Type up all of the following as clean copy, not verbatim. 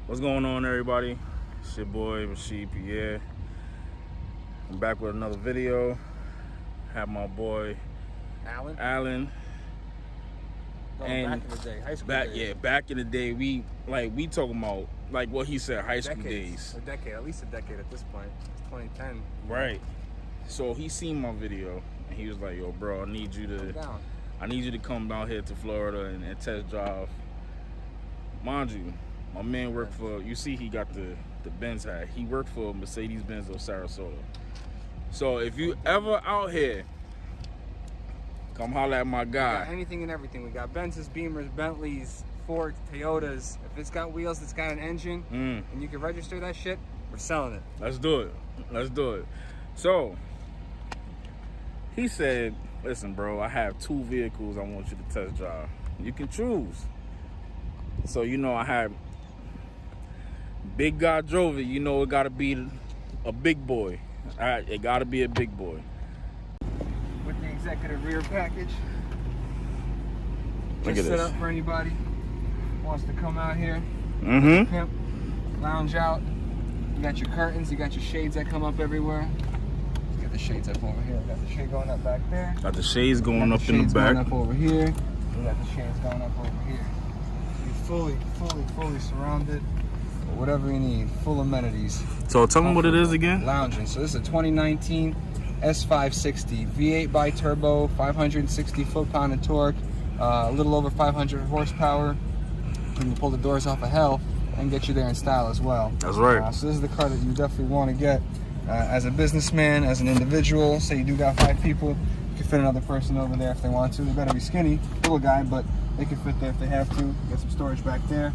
What's going on, everybody? It's your boy Rashid Pierre. I'm back with another video. Have my boy Alan. And back in the day, high school days. Yeah, back in the day, we talking about like what he said, high school days. A decade, at least a decade at this point. It's 2010. Right. So he seen my video and he was like, "Yo, bro, I need you to come down here to Florida and test drive." Mind you, my man worked for, you see he got the Benz hat. He worked for Mercedes Benz of Sarasota. So if you ever out here, come holler at my guy. We got anything and everything. We got Benzes, Beamers, Bentleys, Fords, Toyotas. If it's got wheels, it's got an engine, and you can register that shit, we're selling it. Let's do it. Let's do it. So he said, "Listen, bro, I have 2 vehicles I want you to test drive. You can choose." So, you know, I had big guy drove it. You know, it got to be a big boy. All right, it got to be a big boy. With the executive rear package. Look Just at set this. up for anybody who wants to come out here. Mm-hmm. Lounge out. You got your curtains. You got your shades that come up everywhere. Let's get the shades up over here. We got the shade going up back there. Got the shades going up in the back. Going up over here. We got the shades going up over here. You're fully surrounded. Whatever you need, full amenities. So tell me what it is again. Lounging. So this is a 2019 S560 V8 bi-turbo, 560 foot-pound of torque, a little over 500 horsepower. You can pull the doors off of hell and get you there in style as well. That's right. So this is the car that you definitely want to get as a businessman, as an individual. Say you do got 5 people, you can fit another person over there if they want to. They better be skinny, little guy, but they can fit there if they have to. Got some storage back there.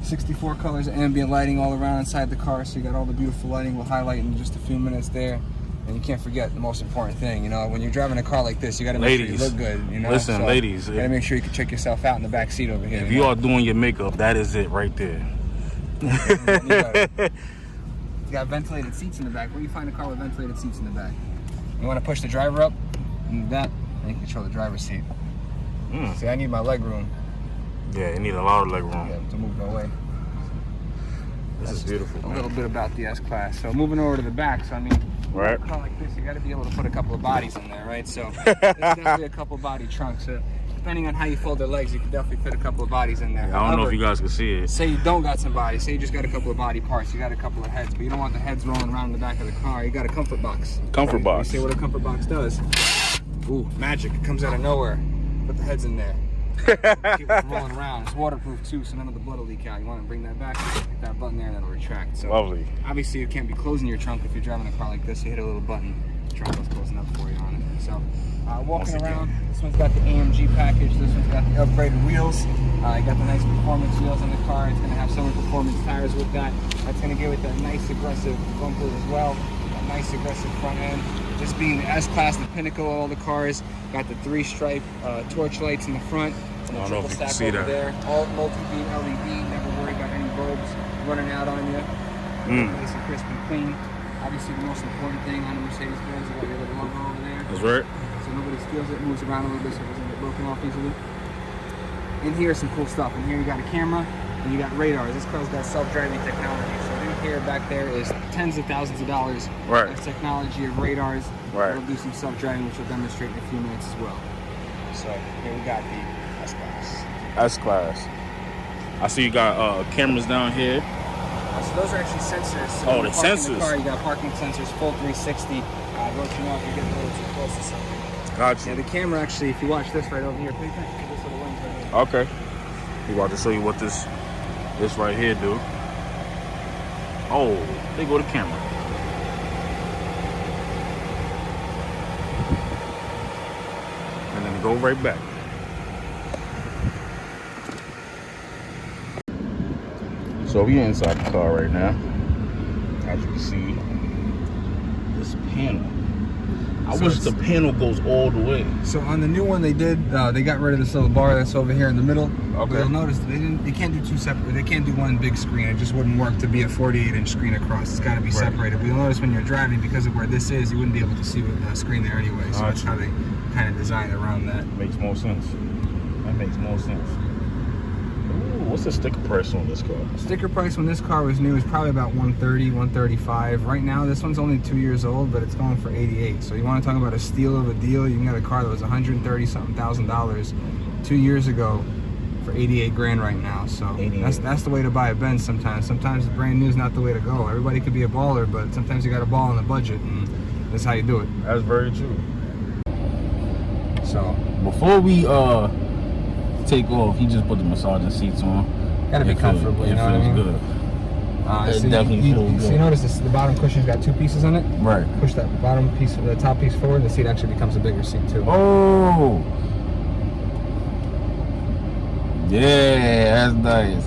64 colors of ambient lighting all around inside the car, so you got all the beautiful lighting. We'll highlight in just a few minutes there. And you can't forget the most important thing, you know, when you're driving a car like this, you got to make sure you look good, you know. Listen, ladies, you got to make sure you can check yourself out in the back seat over here. If you are doing your makeup, that is it right there. You got ventilated seats in the back. Where do you find a car with ventilated seats in the back? You want to push the driver up, move that, and you can control the driver's seat. See, I need my leg room. Yeah, you need a lot of leg room. Yeah, to move away. This is beautiful. A little bit about the S-Class. So moving over to the back, so I mean, right. A car like this, you got to be able to put a couple of bodies in there, right? So there's definitely a couple body trunks. So depending on how you fold their legs, you can definitely fit a couple of bodies in there. Yeah, I don't know if you guys can see it. Say you don't got some bodies. Say you just got a couple of body parts. You got a couple of heads, but you don't want the heads rolling around in the back of the car. You got a comfort box. Comfort box. You see what a comfort box does? Ooh, magic! It comes out of nowhere. Put the heads in there. Keep it from rolling around. It's waterproof too, so none of the blood will leak out. You want to bring that back, hit that button there, and it'll retract. So lovely. Obviously, you can't be closing your trunk if you're driving a car like this. You hit a little button, the trunk goes closing up for you on it. So walking around, this one's got the AMG package. This one's got the upgraded wheels. You got the nice performance wheels on the car. It's going to have summer performance tires with that. That's going to give it that nice aggressive bumper as well. A nice aggressive front end. This being the S-Class, the pinnacle of all the cars. Got the 3-stripe torch lights in the front. And the triple stack over there. All multi-beam LED. Never worry about any bulbs running out on you. Nice and crisp and clean. Obviously, the most important thing on the Mercedes Benz is got your little logo over there. That's right. So nobody steals it, moves around a little bit so it doesn't get broken off easily. In here is some cool stuff. In here you got a camera and you got radars. This car's got self-driving technology. So in here, back there is tens of thousands of dollars of technology of radars. Right. We'll do some self-driving, which we'll demonstrate in a few minutes as well. So here we got the S-Class. S-Class. I see you got cameras down here. So those are actually sensors. So oh, the sensors. In the car, you got parking sensors, full 360. Don't you know if you're getting a little too close to something. Gotcha. Yeah, the camera actually, if you watch this right over here, pay attention to this little lens right here. Okay. We about to show you what this right here do. Oh, there go the camera. And then go right back. So we inside the car right now. As you can see, this panel. I wish the panel goes all the way. So on the new one they did, they got rid of this little bar that's over here in the middle. Okay. But you'll notice they can't do 2 separate. They can't do one big screen. It just wouldn't work to be a 48-inch screen across. It's got to be separated. But you'll notice when you're driving, because of where this is, you wouldn't be able to see the screen there anyway. So that's how they kind of designed around that. Makes more sense. That makes more sense. Ooh, What's the sticker price on this car? Sticker price when this car was new is probably about 130, 135. Right now, this one's only 2 years old, but it's going for 88. So you want to talk about a steal of a deal? You can get a car that was 130 something $1,000 2 years ago for 88 grand right now. So that's the way to buy a Benz sometimes. Sometimes brand new is not the way to go. Everybody could be a baller, but sometimes you got to ball on the budget, and that's how you do it. That's very true. So before we take off, he just put the massaging seats on. Gotta be comfortable, you know what I mean? It feels good. It definitely feels good. So you notice the bottom cushion's got 2 pieces on it? Right. Push that bottom piece, the top piece forward, the seat actually becomes a bigger seat too. Oh! Yeah, that's nice.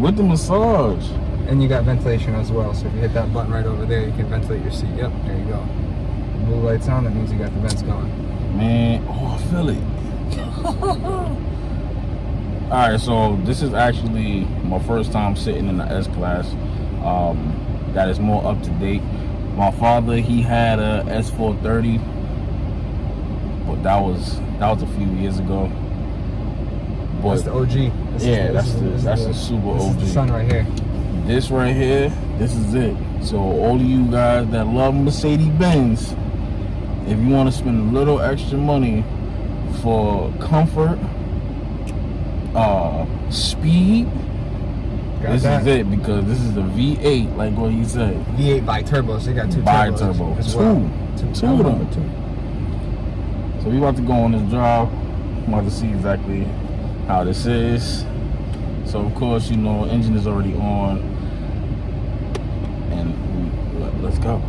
With the massage. And you got ventilation as well, so if you hit that button right over there, you can ventilate your seat. Yep, there you go. Blue lights on, that means you got the vents going. Man, oh, I feel it. Alright, so this is actually my first time sitting in the S-Class. That is more up to date. My father, he had a S430, but that was a few years ago. But that's the OG. That's the super OG. This is the sun right here. This right here, this is it. So all of you guys that love Mercedes Benz, if you want to spend a little extra money for comfort, speed, this is it, because this is the V8, like what he said. V8 bi-turbo, so you got 2 bi-turbo. as well. Two of them. So we about to go on this drive. I'm about to see exactly how this is. So of course, you know, engine is already on, and let's go.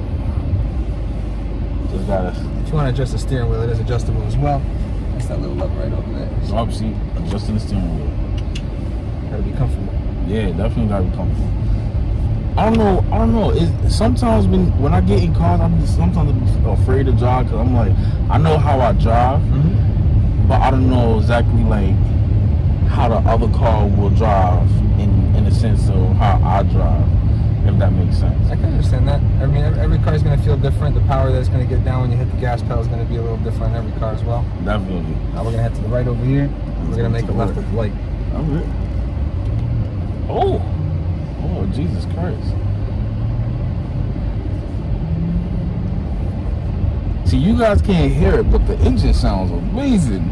Just gotta. If you want to adjust the steering wheel, it is adjustable as well. That's that little lever right over there. So obviously, adjusting the steering wheel. Gotta be comfortable. Yeah, definitely gotta be comfortable. I don't know. Sometimes when I get in cars, I'm afraid to drive, because I'm like, I know how I drive, but I don't know exactly like how the other car will drive in the sense of how I drive, if that makes sense. I can understand that. I mean, every car is going to feel different. The power that's going to get down when you hit the gas pedal is going to be a little different in every car as well. Definitely. Now we're going to head to the right over here. We're going to make a left at the light. I'm good. Oh, Jesus Christ. See, you guys can't hear it, but the engine sounds amazing.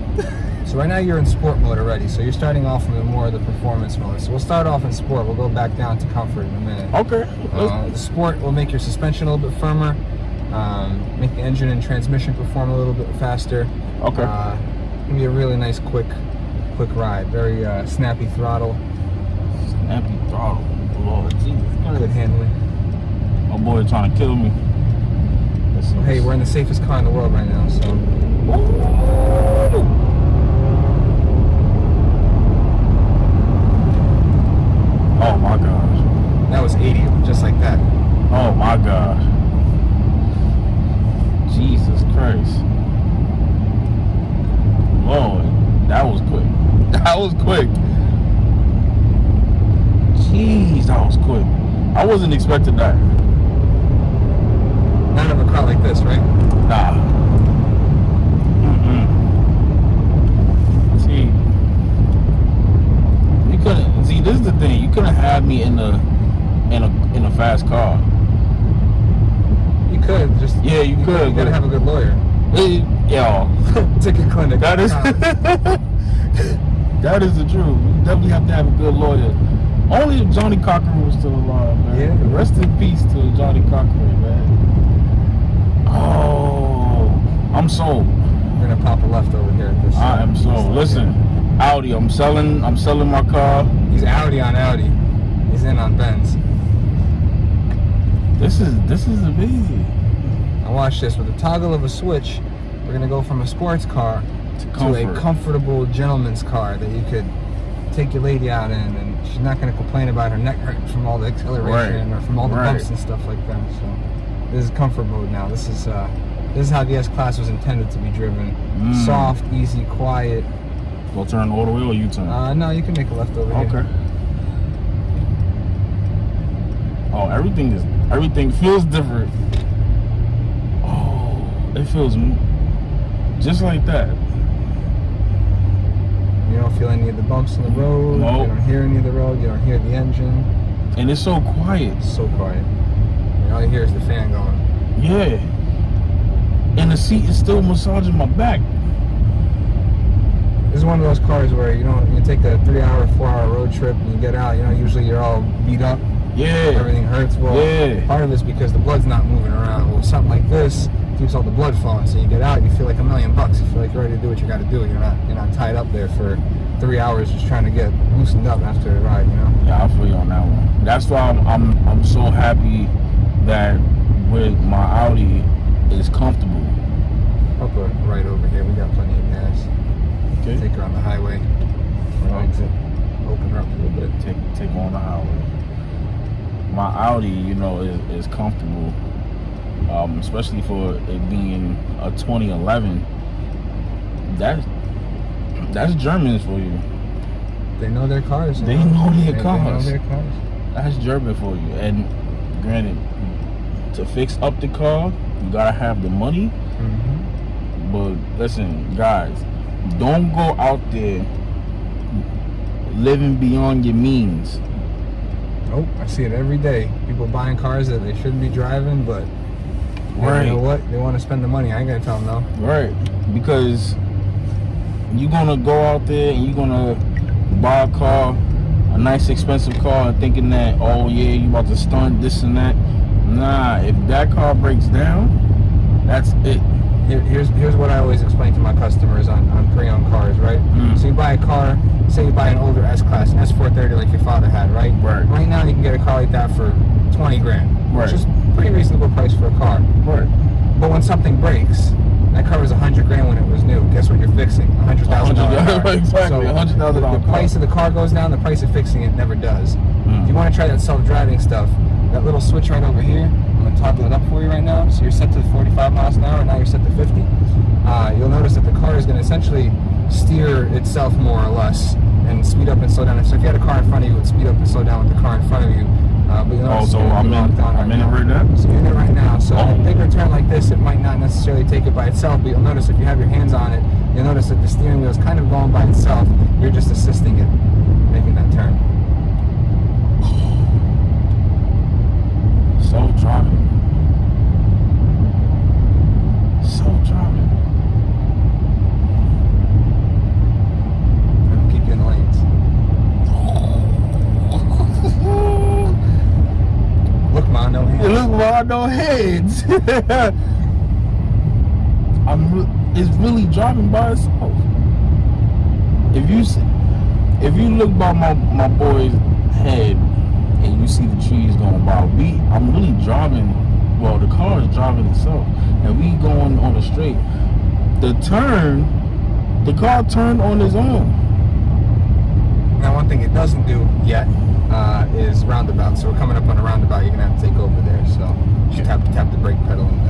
So right now you're in sport mode already, so you're starting off in more of the performance mode. So we'll start off in sport. We'll go back down to comfort in a minute. Okay. The sport will make your suspension a little bit firmer, make the engine and transmission perform a little bit faster. Okay. It'll be a really nice, quick ride. Very snappy throttle. Snappy throttle. Lord Jesus. Good handling. My boy trying to kill me. Hey, we're in the safest car in the world right now, so. Oh my gosh. That was 80, just like that. Oh my gosh. Jesus Christ. Lord, that was quick. That was quick. Jeez, that was quick. I wasn't expecting that. Not of a car like this, right? Nah. See, this is the thing. You couldn't have me in a fast car. You could just. Yeah, you could. You gotta have a good lawyer. Ticket clinic. That is. That is the truth. You definitely have to have a good lawyer. Only if Johnny Cochran was still alive, man. Yeah. Rest in peace to Johnny Cochran, man. Oh, I'm sold. We're gonna pop a left over here at this. I am sold. Listen, Audi. I'm selling my car. He's Audi on Audi. He's in on Benz. This is amazing. Now watch this. With the toggle of a switch, we're gonna go from a sports car to a comfortable gentleman's car that you could take your lady out in, and she's not gonna complain about her neck hurting from all the acceleration or from all the bumps and stuff like that. So this is comfort mode now. This is how the S-Class was intended to be driven. Soft, easy, quiet. We'll turn all the way or U-turn? No, you can make a left over here. Okay. Oh, everything feels different. Oh, it feels just like that. You don't feel any of the bumps in the road. Nope. You don't hear any of the road. You don't hear the engine. And it's so quiet. It's so quiet. And all you hear is the fan going. Yeah. And the seat is still massaging my back. This is one of those cars where you take a 3-hour, 4-hour road trip and you get out. Usually you're all beat up. Yeah. Everything hurts. Well, yeah. Part of it's because the blood's not moving around. Well, something like this keeps all the blood flowing. So you get out, you feel like $1 million. You feel like you're ready to do what you got to do. You're not tied up there for 3 hours just trying to get loosened up after a ride. Yeah, I feel you on that one. That's why I'm so happy that with my Audi is comfortable. I'll put right over here. We got plenty of gas. Okay. Take her on the highway. Exit. Open her up a little bit. Take her on the highway. My Audi, is comfortable, especially for it being a 2011. That's Germans for you. They know their cars. They know their cars. They know their cars. That's German for you. And granted, to fix up the car, you gotta have the money. Mm-hmm. But listen, guys, don't go out there living beyond your means. Nope, I see it every day. People buying cars that they shouldn't be driving, but right. You know what? They want to spend the money. I ain't gonna tell them no. Right, because you're gonna go out there and you're gonna buy a car, a nice expensive car, and thinking that, oh yeah, you about to stunt this and that. Nah, if that car breaks down, that's it. Here's what I always explain to my customers on pre-owned cars, right? So you buy a car, say you buy an older S-Class, S430 like your father had, right? Right now you can get a car like that for 20 grand, which is pretty reasonable price for a car. Right. But when something breaks, that car was 100 grand when it was new. Guess what you're fixing? $100,000. Exactly, $100,000. The price of the car goes down, the price of fixing it never does. If you want to try that self-driving stuff, that little switch right over here, I'm going to toggle it up for you right now. So you're set to 45 miles an hour, now you're set to 50. You'll notice that the car is going to essentially steer itself more or less and speed up and slow down. So if you had a car in front of you, it would speed up and slow down with the car in front of you. But you'll notice I'm in it right now? So you're in it right now. So a bigger turn like this, it might not necessarily take it by itself, but you'll notice if you have your hands on it, you'll notice that the steering wheel is kind of going by itself. You're just assisting it, making that turn. Self-driving. Self-driving. It'll keep you in the lanes. Look, Ma, no hands. Look, Ma, no hands. It's really driving by itself. If you look by my boy's head and you see the trees going by, I'm really driving. Well, the car is driving itself, and we going on the straight. The car turned on its own. Now, one thing it doesn't do yet is roundabout. So we're coming up on a roundabout. You're gonna have to take over there. So you tap the brake pedal, and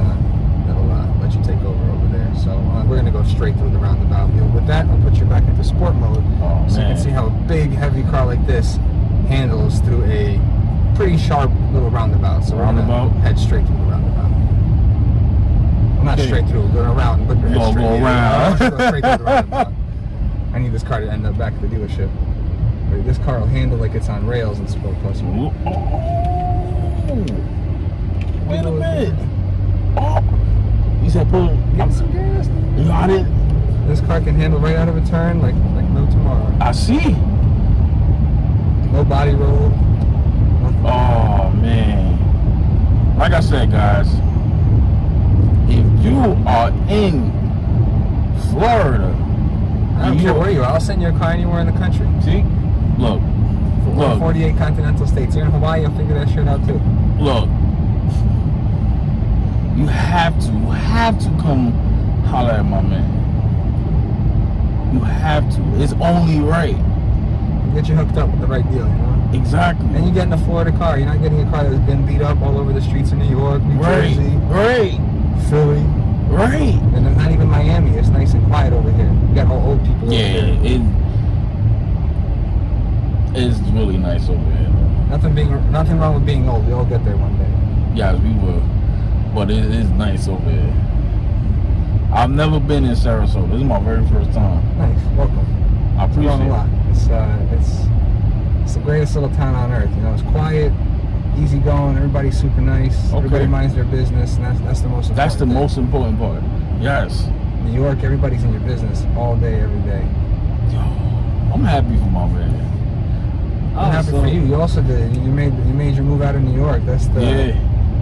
that'll let you take over there. So we're gonna go straight through the roundabout. With that, I'll put you back into sport mode, so you can see how a big, heavy car like this handles through a pretty sharp little roundabout. So we're gonna head straight through the roundabout. Well, not straight through, we're going around, but we're go around. Go straight through the roundabout. I need this car to end up back at the dealership. But this car will handle like it's on rails in Sport Plus. Oh, wait a minute. Oh, you said pull. Get some gas. You got it. This car can handle right out of a turn like no tomorrow. I see. No body roll. Nothing. Oh man. Like I said, guys, if you are in Florida, I don't care where you are. I'll send you a car anywhere in the country. See? Look. 48 continental states. You're in Hawaii, I'll figure that shit out too. Look. You have to come holler at my man. You have to. It's only right. Get you hooked up with the right deal, you know? Exactly. And you're getting a Florida car. You're not getting a car that's been beat up all over the streets of New York, New Jersey, Philly. Right. And it's not even Miami. It's nice and quiet over here. You got all old people over here. It's really nice over here. Nothing wrong with being old. We all get there one day. Yeah, we will. But it is nice over here. I've never been in Sarasota. This is my very first time. Nice. Welcome. I appreciate it. A lot. It's the greatest little town on earth. You know, it's quiet, easy going. Everybody's super nice. Okay. Everybody minds their business, and that's the most important. That's the thing. most important part. Yes. New York, everybody's in your business all day, every day. Yo, I'm happy for my man. I'm happy for you. You also did. You made your move out of New York. That's the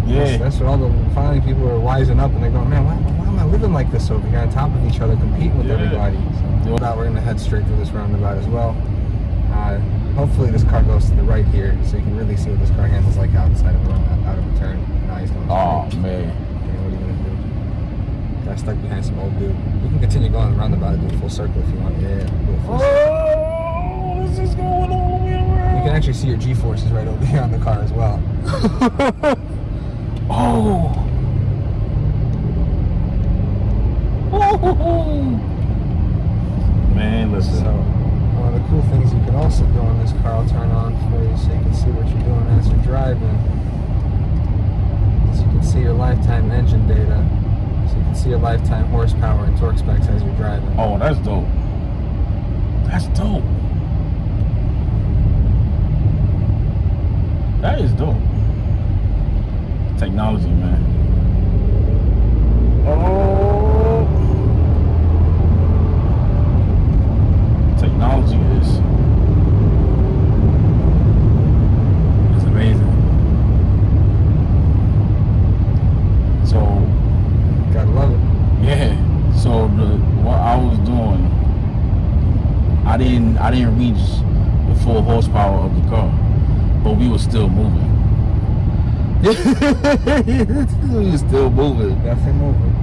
yeah. That's what all the finally people are wising up and they're going, man, why am I living like this over here on top of each other, competing with everybody? So now we're gonna head straight through this roundabout as well. Hopefully this car goes to the right here, so you can really see what this car handles like outside of out of a turn. Now he's going straight. Oh man. Okay, what are you gonna do? Got stuck behind some old dude. You can continue going the roundabout and do a full circle if you want. Yeah. Do a full circle. Oh, this is going all the way around. You can actually see your G-forces right over here on the car as well. Oh. Man, listen. So, one of the cool things you can also do on this car, I'll turn on for you so you can see what you're doing as you're driving. So you can see your lifetime engine data. So you can see your lifetime horsepower and torque specs as you're driving. Oh, that's dope. That's dope. That is dope. Technology, man. Oh. Technology is amazing. So, Gotta love it. yeah. So what I was doing, I didn't reach the full horsepower of the car, but we were still moving. We were still moving. Definitely moving.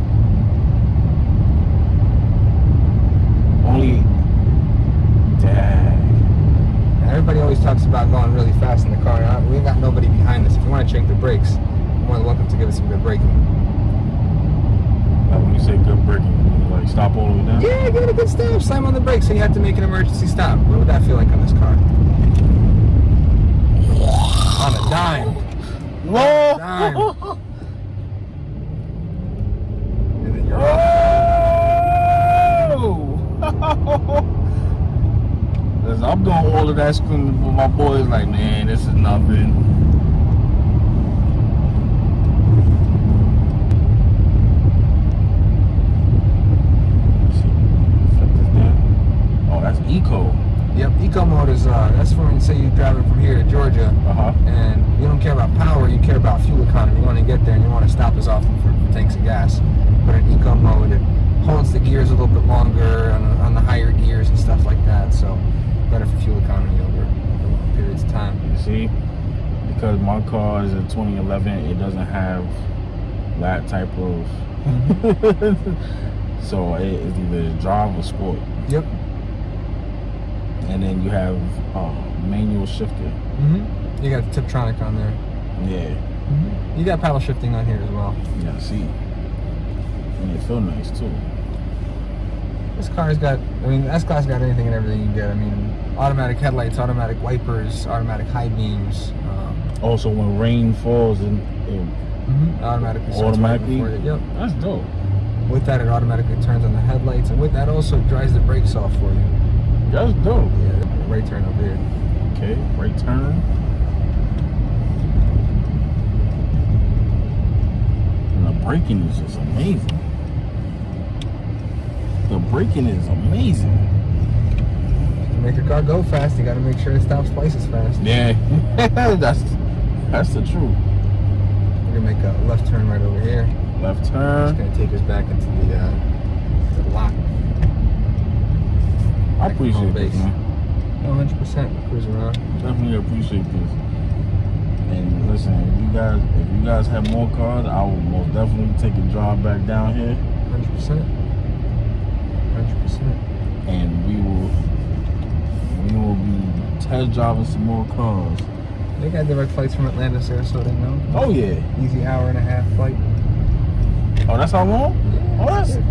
Only, dang. Everybody always talks about going really fast in the car. We ain't got nobody behind us. If you want to check the brakes, you're more than welcome to give us some good braking. Like when you say good braking, like stop all the way down? Yeah, give it a good stop. Slam on the brakes, so you have to make an emergency stop. What would that feel like on this car? On a dime. Whoa! Dime. And then you're Listen, I'm doing all of that screaming, but my boy's like, man, this is nothing. Oh, that's eco. Yep, eco mode is that's for when you say you're driving from here to Georgia, and you don't care about power, you care about fuel economy. You want to get there and you want to stop as often for tanks of gas. But in eco mode, it holds the gears a little bit longer on the higher gears and stuff like that. So better for fuel economy over long periods of time. You see, because my car is a 2011, it doesn't have that type of. So it is either drive or sport. Yep. And then you have manual shifter. You got the Tiptronic on there. Yeah. You got paddle shifting on here as well. Yeah, see. And it feel nice too. This car's got, I mean, S-Class got anything and everything you get. I mean, automatic headlights, automatic wipers, automatic high beams. Also, when rain falls, and it automatically. Yep. That's dope. With that, it automatically turns on the headlights, and with that, also dries the brakes off for you. That's dope. Yeah, right turn over here. Okay, right turn. And the braking is just amazing. The braking is amazing. To make your car go fast, you got to make sure it stops twice as fast. Yeah, that's the truth. We're gonna make a left turn right over here. Left turn. It's gonna take us back into the lot. I appreciate this, man. 100% cruise around. Definitely appreciate this. And listen, if you guys have more cars, I will most definitely take a drive back down here. 100%. 100%. And we will be test driving some more cars. They got direct flights from Atlanta to Sarasota, you know? Oh yeah. Easy hour-and-a-half flight. Oh, that's how long? Yeah. Oh, that's a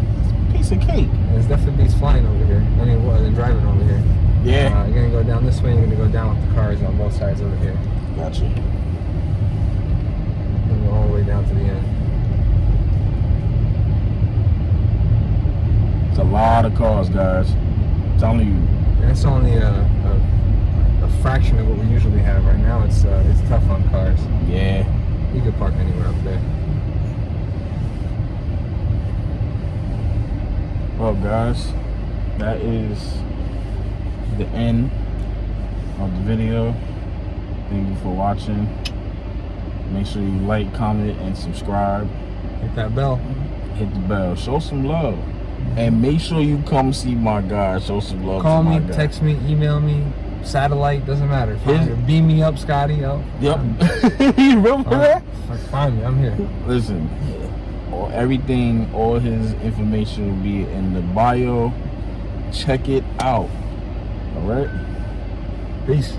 piece of cake. And there's definitely beats flying over here. I mean, more than driving over here. Yeah. You're gonna go down this way, and you're gonna go down with the cars on both sides over here. Gotcha. And go all the way down to the end. It's a lot of cars, guys. I'm telling you. And it's only a fraction of what we usually have right now. It's tough on cars. Yeah. You could park anywhere up there. Well, guys, that is the end of the video. Thank you for watching. Make sure you like, comment, and subscribe. Hit that bell. Hit the bell. Show some love. And make sure you come see my guy. Show some love Call to my me, guy. text me, email me, satellite, doesn't matter. Beam me up, Scotty. Yep. You remember that? Find me, I'm here. Listen, everything, all his information will be in the bio. Check it out. All right? Peace.